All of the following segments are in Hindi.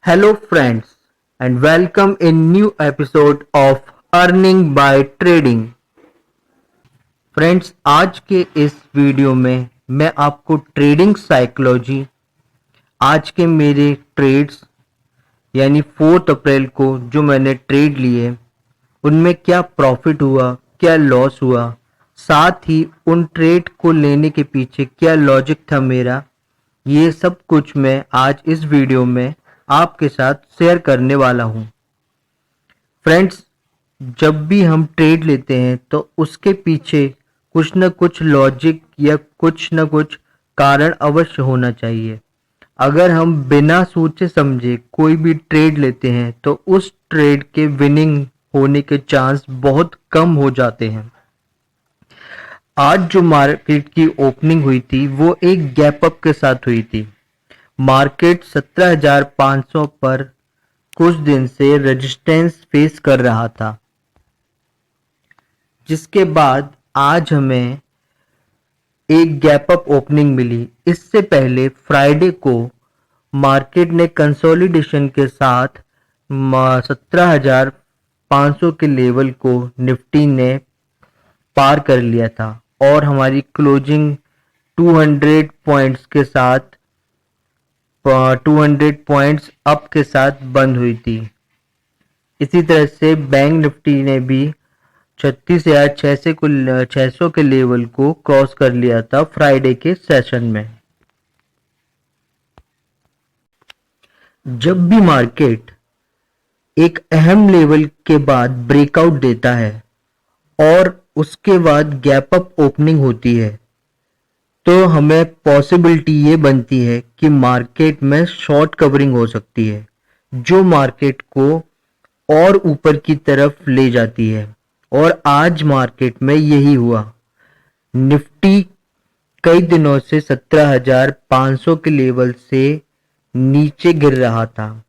Hello friends and welcome in new episode of Earning by Trading। Friends आज के इस वीडियो में मैं आपको ट्रेडिंग साइकोलॉजी, आज के मेरे ट्रेड्स यानी 4 अप्रैल को जो मैंने ट्रेड लिए उनमें क्या प्रॉफिट हुआ, क्या लॉस हुआ, साथ ही उन ट्रेड को लेने के पीछे क्या लॉजिक था मेरा, ये सब कुछ मैं आज इस वीडियो में आपके साथ शेयर करने वाला हूँ। फ्रेंड्स, जब भी हम ट्रेड लेते हैं तो उसके पीछे कुछ न कुछ लॉजिक या कुछ न कुछ कारण अवश्य होना चाहिए। अगर हम बिना सोचे समझे कोई भी ट्रेड लेते हैं तो उस ट्रेड के विनिंग होने के चांस बहुत कम हो जाते हैं। आज जो मार्केट की ओपनिंग हुई थी वो एक गैप अप के साथ हुई थी। मार्केट 17,500 पर कुछ दिन से रेजिस्टेंस फेस कर रहा था, जिसके बाद आज हमें एक गैप अप ओपनिंग मिली। इससे पहले फ्राइडे को मार्केट ने कंसोलिडेशन के साथ 17,500 के लेवल को निफ्टी ने पार कर लिया था और हमारी क्लोजिंग 200 पॉइंट्स के साथ 200 पॉइंट्स अप के साथ बंद हुई थी। इसी तरह से बैंक निफ्टी ने भी 36,600 के लेवल को क्रॉस कर लिया था फ्राइडे के सेशन में। जब भी मार्केट एक अहम लेवल के बाद ब्रेकआउट देता है और उसके बाद गैप अप ओपनिंग होती है तो हमें पॉसिबिलिटी ये बनती है कि मार्केट में शॉर्ट कवरिंग हो सकती है, जो मार्केट को और ऊपर की तरफ ले जाती है। और आज मार्केट में यही हुआ। निफ्टी कई दिनों से 17,500 के लेवल से नीचे गिर रहा था।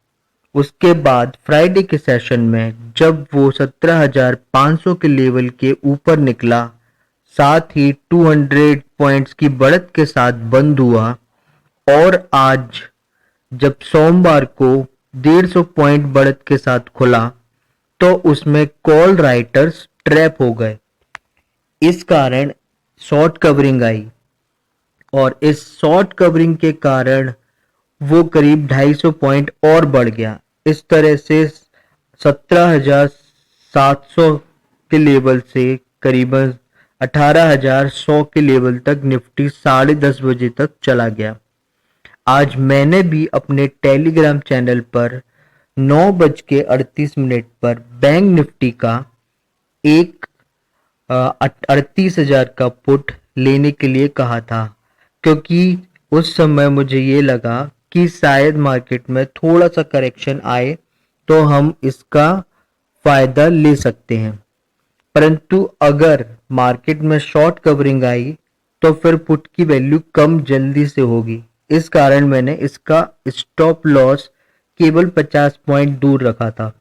उसके बाद फ्राइडे के सेशन में जब वो 17,500 के लेवल के ऊपर निकला, साथ ही 200 पॉइंट्स की बढ़त के साथ बंद हुआ और आज जब सोमवार को 150 पॉइंट बढ़त के साथ खुला तो उसमें कॉल राइटर्स ट्रैप हो गए। इस कारण शॉर्ट कवरिंग आई और इस शॉर्ट कवरिंग के कारण वो करीब 250 पॉइंट और बढ़ गया। इस तरह से 17,700 के लेवल से करीबन 18,100 के लेवल तक निफ्टी 10:30 बजे तक चला गया। आज मैंने भी अपने टेलीग्राम चैनल पर 9:38 पर बैंक निफ्टी का एक 38,000 का पुट लेने के लिए कहा था, क्योंकि उस समय मुझे ये लगा कि शायद मार्केट में थोड़ा सा करेक्शन आए तो हम इसका फायदा ले सकते हैं। परंतु अगर मार्केट में शॉर्ट कवरिंग आई तो फिर पुट की वैल्यू कम जल्दी से होगी। इस कारण मैंने इसका स्टॉप लॉस केवल 50 पॉइंट दूर रखा था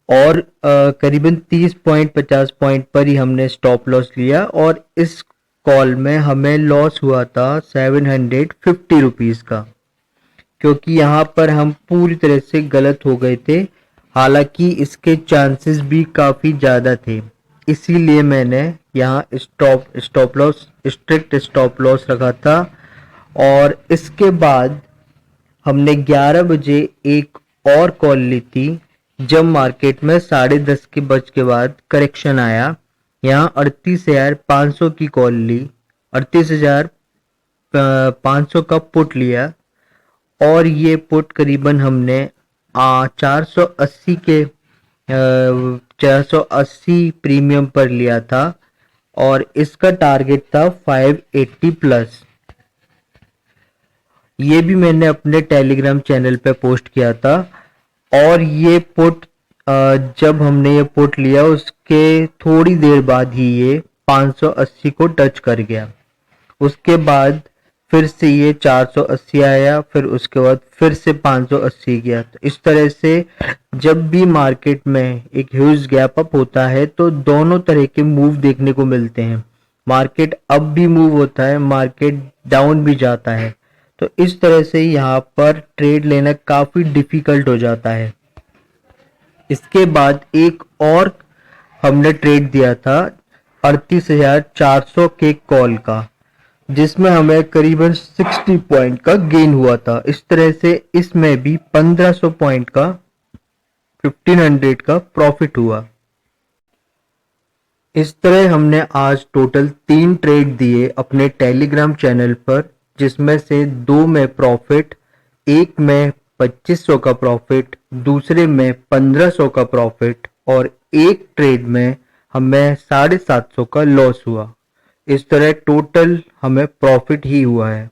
और करीबन 30 पॉइंट 50 पॉइंट पर ही हमने स्टॉप लॉस लिया और इस कॉल में हमें लॉस हुआ था 750 रुपीज का, क्योंकि यहाँ पर हम पूरी तरह से गलत हो गए थे। हालांकि इसके चांसेस भी काफ़ी ज़्यादा थे, इसीलिए मैंने यहाँ stop loss strict stop loss रखा था। और इसके बाद हमने 11 बजे एक और कॉल ली थी जब मार्केट में 10:30 के बज के बाद करेक्शन आया। यहाँ 38,500 की कॉल ली, 38,500 का पुट लिया और ये पुट करीबन हमने 480 के 480 प्रीमियम पर लिया था और इसका टारगेट था 580 प्लस। ये भी मैंने अपने टेलीग्राम चैनल पे पोस्ट किया था और ये पुट जब हमने ये पुट लिया उसके थोड़ी देर बाद ही ये 580 को टच कर गया। उसके बाद फिर से ये 480 आया, फिर उसके बाद फिर से 580 गया। तो इस तरह से जब भी मार्केट में एक ह्यूज गैप अप होता है तो दोनों तरह के मूव देखने को मिलते हैं। मार्केट अप भी मूव होता है, मार्केट डाउन भी जाता है। तो इस तरह से यहाँ पर ट्रेड लेना काफ़ी डिफ़िकल्ट हो जाता है। इसके बाद एक और हमने ट्रेड दिया था 38,400 के कॉल का, जिसमें हमें करीबन 60 पॉइंट का गेन हुआ था। इस तरह से इसमें भी 1500 पॉइंट का 1500 का प्रॉफिट हुआ। इस तरह हमने आज टोटल 3 ट्रेड दिए अपने टेलीग्राम चैनल पर, जिसमें से 2 में प्रॉफिट, एक में 2500 का प्रॉफिट, दूसरे में 1500 का प्रॉफिट और एक ट्रेड में हमें 750 का लॉस हुआ। इस तरह टोटल हमें प्रॉफिट ही हुआ है।